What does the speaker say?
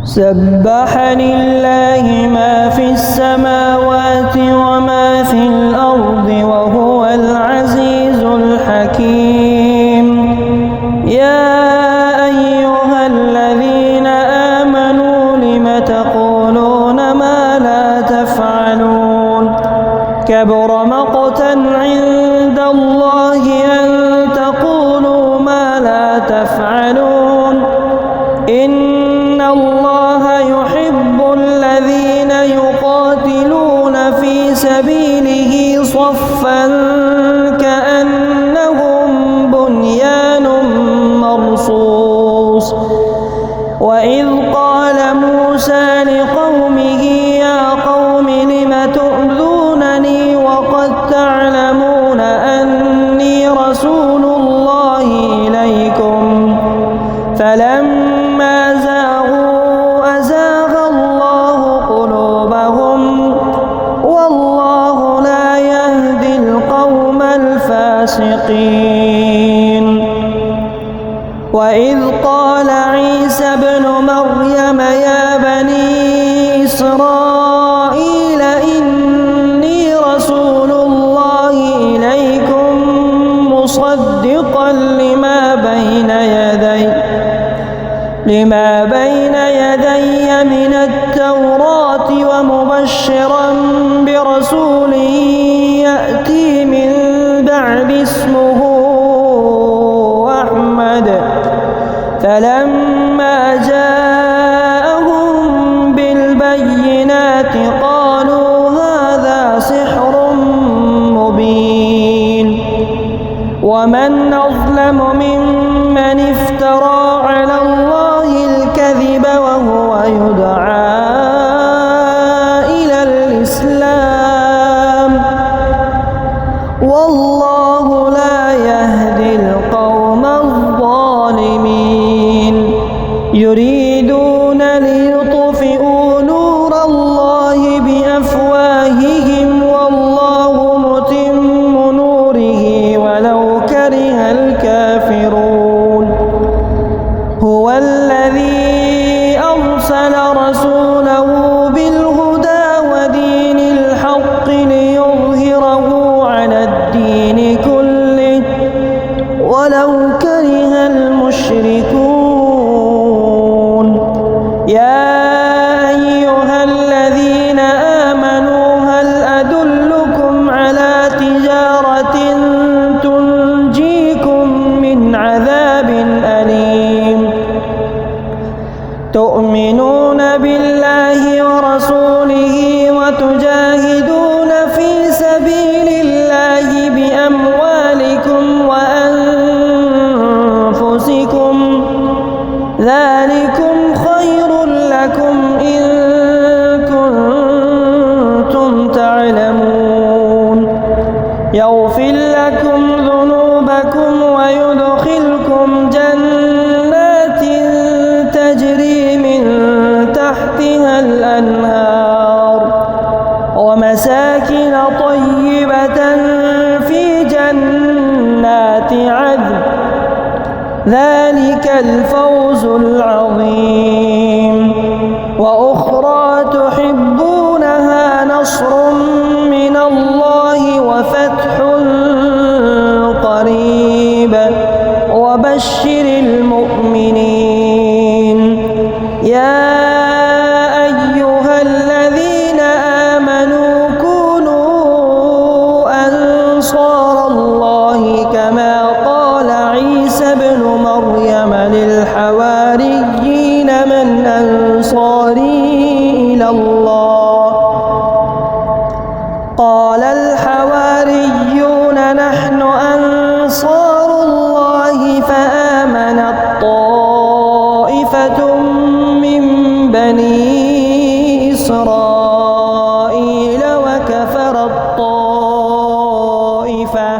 سبح لله ما في السماوات وما في الأرض وهو العزيز الحكيم. يا أيها الذين آمنوا لم تقولون ما لا تفعلون كبر مقتا عند الله أن تقولوا ما لا تفعلون. إن الله يحب الذين يقاتلون في سبيله صفا كأنهم بنيان مرصوص. وإذ قال موسى لقومه يا قوم لم تؤذونني وقد تعلمون أني رسول الله إليكم فلما زاغوا أزاغ الله قلوبهم والله لا يهدي القوم الفاسقين. وإذ قال عيسى ابن مريم يا بني إسرائيل إني رسول الله إليكم مصدقا لما بين يدي من التوراة ومبشرا برسول يأتي من بعد اسمه أحمد. فلما جاءهم بالبينات قالوا هذا سحر مبين. ومن أظلم ممن افترى على الله الكذب وهو يدعى إلى الإسلام والله لا يهدي القوم الظالمين. يريدون ليطفئوا نور الله بأفواههم والله متم نوره ولو كره الكافرون. هو الذي أرسل رسوله بالهدى ودين الحق ليظهره على الدين كله ولو كره المشركون. يا أيها الذين آمنوا هل أدلكم على تجارة تنجيكم من عذاب أليم تؤمنون بالله ورسوله وتجاهدون في سبيل الله بأموالكم وأنفسكم ذلكم خير لكم إن كنتم تعلمون. يغفر لكم ذنوبكم ويدخلكم جنات تجري من تحتها الأنهار ومساكن طيبة في جنات عدن ذلك الفوز العظيم. وأخرى تحبونها نصر من الله وفتح قريب وبشر المؤمنين. يا أيها الذين آمنوا كونوا أنصار الله كما قال عيسى ابن مريم للحواريين من أنصاري إلى الله قال الحواريون نحن أنصار الله فآمنت طائفة من بني إسرائيل وكفرت طائفة